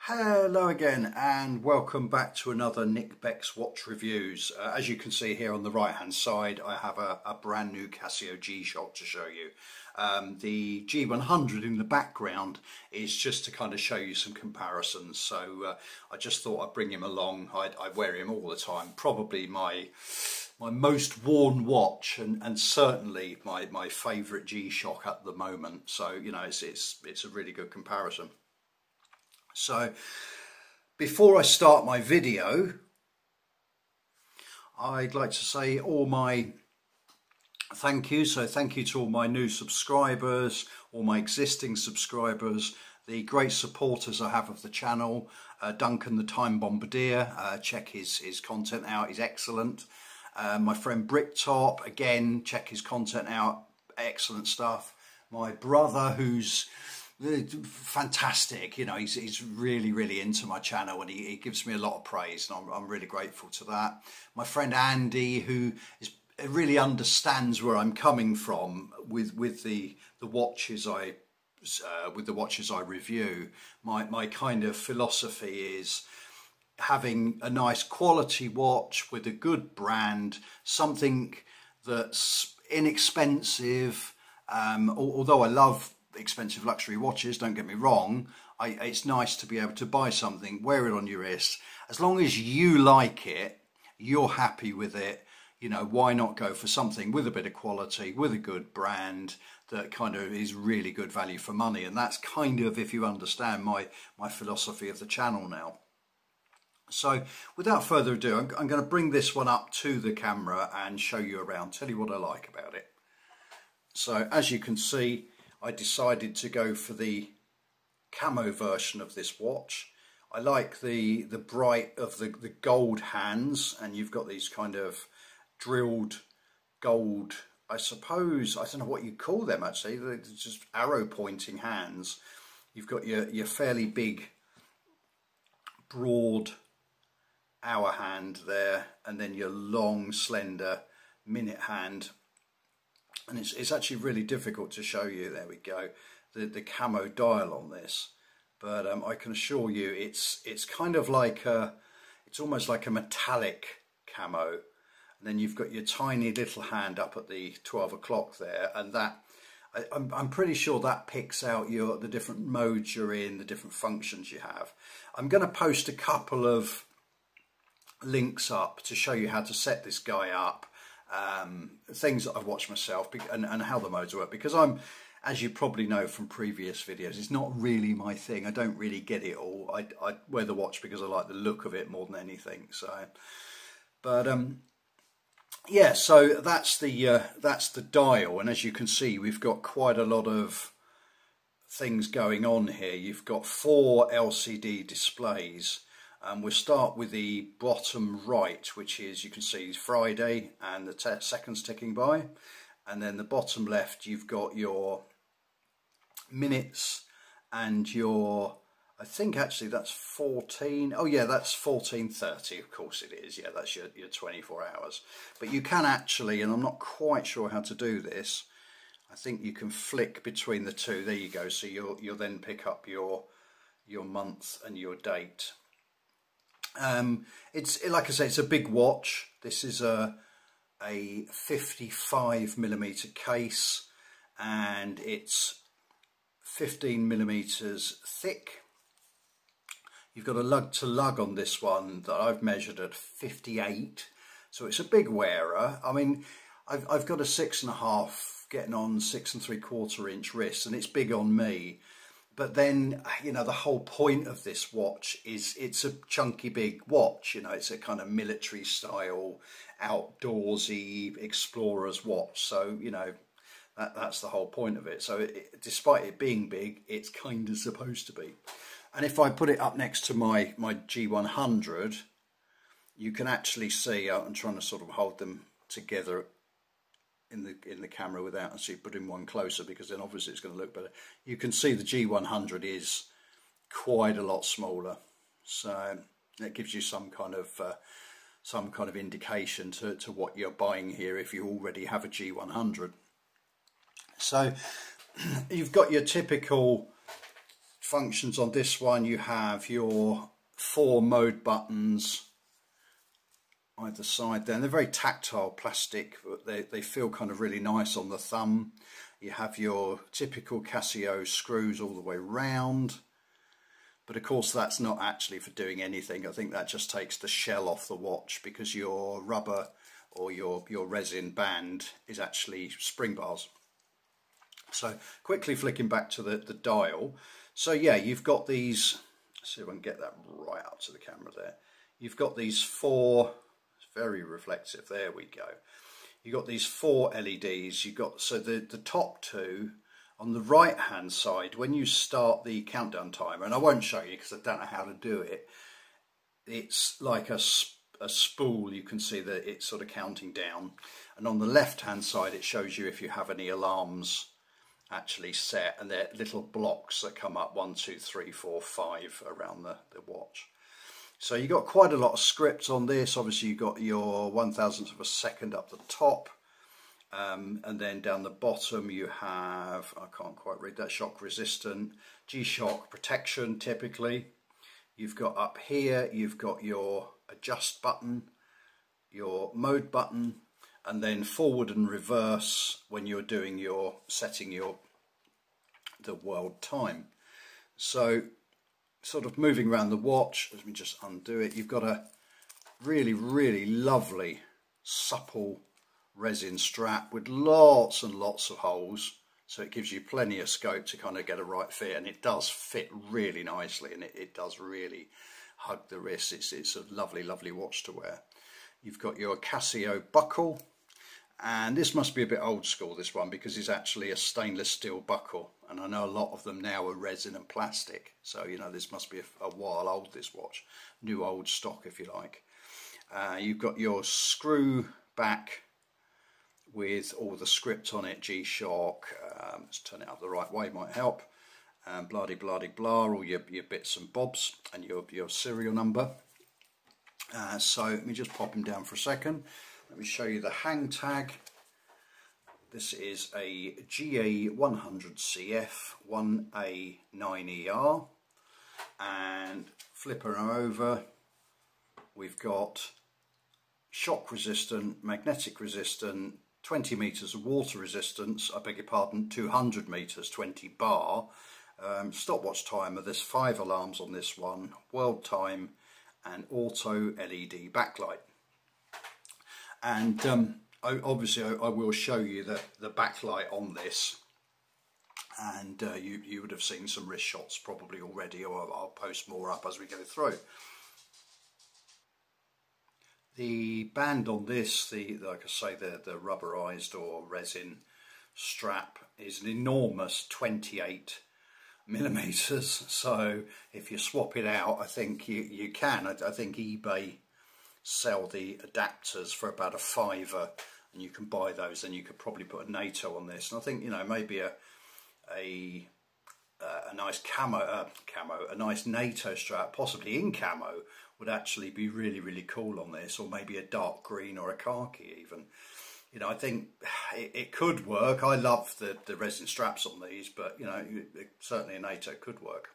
Hello again and welcome back to another Nick Beck's Watch Reviews. As you can see here on the right hand side, I have a brand new Casio G-Shock to show you. The G-100 in the background is just to kind of show you some comparisons, so I just thought I'd bring him along. I wear him all the time, probably my most worn watch and certainly my favourite G-Shock at the moment, so you know it's a really good comparison. So before I start my video, I'd like to say all my thank you. So thank you to all my new subscribers, all my existing subscribers, the great supporters I have of the channel. Duncan the Time Bombardier, check his content out, he's excellent. My friend Bricktop, again, check his content out, excellent stuff. My brother, who's fantastic, you know, he's really into my channel and he gives me a lot of praise, and I'm really grateful to that. My friend Andy, who really understands where I'm coming from with the watches I review. My kind of philosophy is having a nice quality watch with a good brand, something that's inexpensive, although I love expensive luxury watches, don't get me wrong. It's nice to be able to buy something, wear it on your wrist, as long as you like it, you're happy with it, you know, why not go for something with a bit of quality, with a good brand that kind of is really good value for money. And that's kind of, if you understand my philosophy of the channel now. So without further ado, I'm going to bring this one up to the camera and show you around, tell you what I like about it. So as you can see, I decided to go for the camo version of this watch. I like the bright of the gold hands, and you've got these kind of drilled gold, I suppose, I don't know what you call them actually, they're just arrow pointing hands. You've got your fairly big broad hour hand there, and then your long slender minute hand. And it's actually really difficult to show you, there we go, the camo dial on this, but I can assure you it's kind of like it's almost like a metallic camo. And then you've got your tiny little hand up at the 12 o'clock there, and that I'm pretty sure that picks out the different modes you're in, the different functions you have. I'm going to post a couple of links up to show you how to set this guy up. Things that I've watched myself and how the modes work, because as you probably know from previous videos, it's not really my thing. I don't really get it all. I wear the watch because I like the look of it more than anything. So, but yeah, so that's the dial, and as you can see, we've got quite a lot of things going on here. You've got 4 LCD displays. We'll start with the bottom right, which is, you can see, Friday and the seconds ticking by. And then the bottom left, you've got your minutes and your, I think actually that's 14. Oh yeah, that's 14:30. Of course it is. Yeah, that's your 24 hours. But you can actually, and I'm not quite sure how to do this, I think you can flick between the two. There you go. So you'll then pick up your month and your date. It's like I say, it's a big watch. This is a 55mm case, and it's 15mm thick. You've got a lug to lug on this one that I've measured at 58, so it's a big wearer. I mean, I've got a 6.5 getting on 6 3/4 inch wrist, and it's big on me. But then, you know, the whole point of this watch is it's a chunky big watch, you know, it's a kind of military style, outdoorsy explorer's watch. So, you know, that's the whole point of it. So despite it being big, it's kind of supposed to be. And if I put it up next to my G100, you can actually see, I'm trying to sort of hold them together in the camera without actually putting one closer, because then obviously it's going to look better. You can see the G100 is quite a lot smaller, so that gives you some kind of indication to what you're buying here if you already have a G100. So you've got your typical functions on this one, you have your 4 mode buttons either side there, and they're very tactile plastic, but they feel kind of really nice on the thumb. You have your typical Casio screws all the way round, but of course that's not actually for doing anything. I think that just takes the shell off the watch, because your rubber or your resin band is actually spring bars. So quickly flicking back to the dial, so yeah, you've got these, let's see if I can get that right up to the camera there. You've got these 4, it's very reflective, there we go. You've got these 4 LEDs, you've got, so the top 2, on the right hand side, when you start the countdown timer, and I won't show you because I don't know how to do it, it's like a spool, you can see that it's sort of counting down, and on the left hand side it shows you if you have any alarms actually set, and they're little blocks that come up 1, 2, 3, 4, 5 around the watch. So you've got quite a lot of script on this. Obviously you've got your 1,000th of a second up the top, and then down the bottom you have, I can't quite read that, shock resistant, G-shock protection typically. You've got up here, you've got your adjust button, your mode button, and then forward and reverse when you're doing your setting the world time. So sort of moving around the watch, let me just undo it, you've got a really lovely supple resin strap with lots and lots of holes, so it gives you plenty of scope to kind of get a right fit, and it does fit really nicely, and it does really hug the wrist. It's a lovely watch to wear. You've got your Casio buckle, and this must be a bit old school, this one, because it's actually a stainless steel buckle, and I know a lot of them now are resin and plastic, so you know this must be a while old, this watch, new old stock if you like. You've got your screw back with all the script on it, G-shock, let's turn it up the right way, might help, blah, all your bits and bobs, and your serial number. So let me just pop them down for a second. Let me show you the hang tag. This is a GA-100CF-1A9ER, and flipping her over, we've got shock resistant, magnetic resistant, 20 meters of water resistance, I beg your pardon, 200 meters, 20 bar, stopwatch timer. There's 5 alarms on this one, world time, and auto LED backlight. And obviously I will show you the backlight on this, and you would have seen some wrist shots probably already, or I'll post more up as we go through. The band on this, like I say, the rubberized or resin strap is an enormous 28 millimeters. So if you swap it out, I think you can. I think eBay sell the adapters for about £5, and you can buy those, and you could probably put a NATO on this. And I think, you know, maybe a nice a nice NATO strap, possibly in camo, would actually be really cool on this, or maybe a dark green or a khaki even. You know, I think it could work. I love the resin straps on these, but you know, certainly a NATO could work.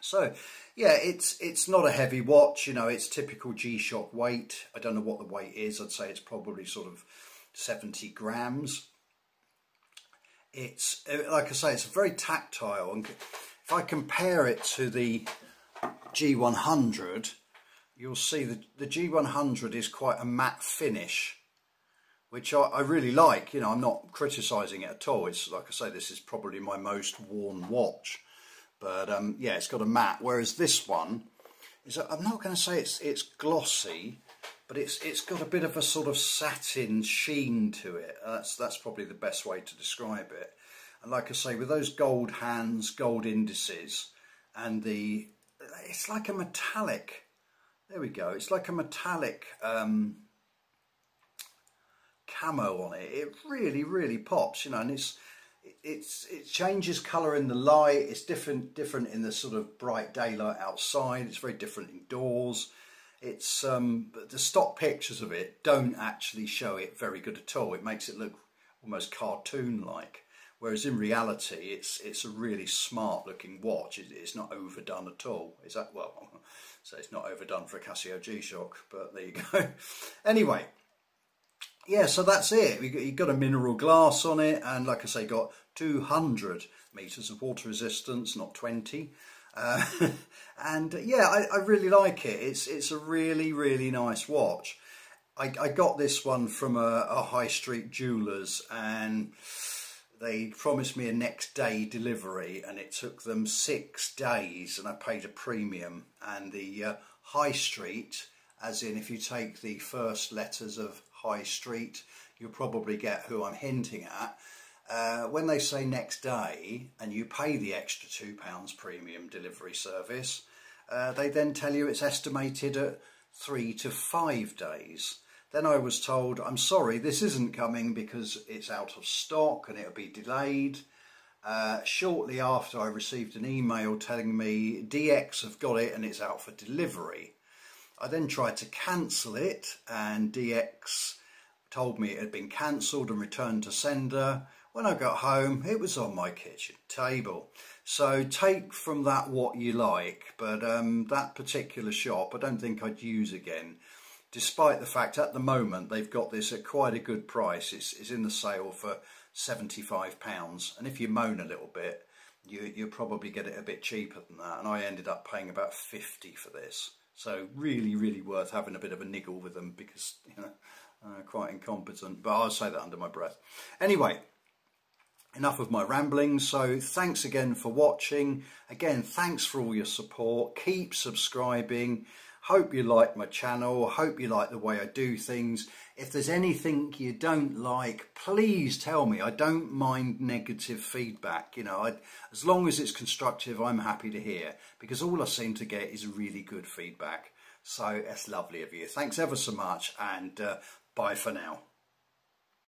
So yeah, it's not a heavy watch, you know, it's typical G-shock weight. I don't know what the weight is, I'd say it's probably sort of 70 grams. It's, like I say, it's very tactile, and if I compare it to the G100, you'll see that the G100 is quite a matte finish, which I really like. You know, I'm not criticising it at all. It's, like I say, this is probably my most worn watch, but yeah, it's got a matte, whereas this one is, I'm not going to say it's glossy, but it's got a bit of a sort of satin sheen to it. That's probably the best way to describe it. And like I say, with those gold hands, gold indices, and it's like a metallic, there we go, it's like a metallic camo on it. It really pops, you know, and it changes colour in the light. It's different in the sort of bright daylight outside. It's very different indoors. It's the stock pictures of it don't actually show it very good at all. It makes it look almost cartoon-like, whereas in reality it's a really smart looking watch. It's not overdone at all. Is that, well, so it's not overdone for a Casio G-Shock, but there you go. Anyway, yeah, so that's it. You've got a mineral glass on it, and like I say, got 200 meters of water resistance, not 20. And yeah, I really like it. It's a really nice watch. I got this one from a high street jeweller's, and they promised me a next day delivery, and it took them 6 days, and I paid a premium. And the high street, as in if you take the first letters of high street, you'll probably get who I'm hinting at. When they say next day and you pay the extra £2 premium delivery service, they then tell you it's estimated at 3 to 5 days. Then I was told, I'm sorry, this isn't coming because it's out of stock and it'll be delayed. Shortly after, I received an email telling me DX have got it and it's out for delivery. I then tried to cancel it, and DX told me it had been cancelled and returned to sender. When I got home, it was on my kitchen table. So take from that what you like, but that particular shop I don't think I'd use again, despite the fact at the moment they've got this at quite a good price. It's in the sale for £75, and if you moan a little bit, you'll probably get it a bit cheaper than that, and I ended up paying about 50 for this. So really worth having a bit of a niggle with them, because, you know, quite incompetent, but I'll say that under my breath. Anyway, enough of my ramblings. So thanks again for watching. Again, thanks for all your support. Keep subscribing. Hope you like my channel. Hope you like the way I do things. If there's anything you don't like, please tell me. I don't mind negative feedback. You know, as long as it's constructive, I'm happy to hear, because all I seem to get is really good feedback. So that's lovely of you. Thanks ever so much, and bye for now.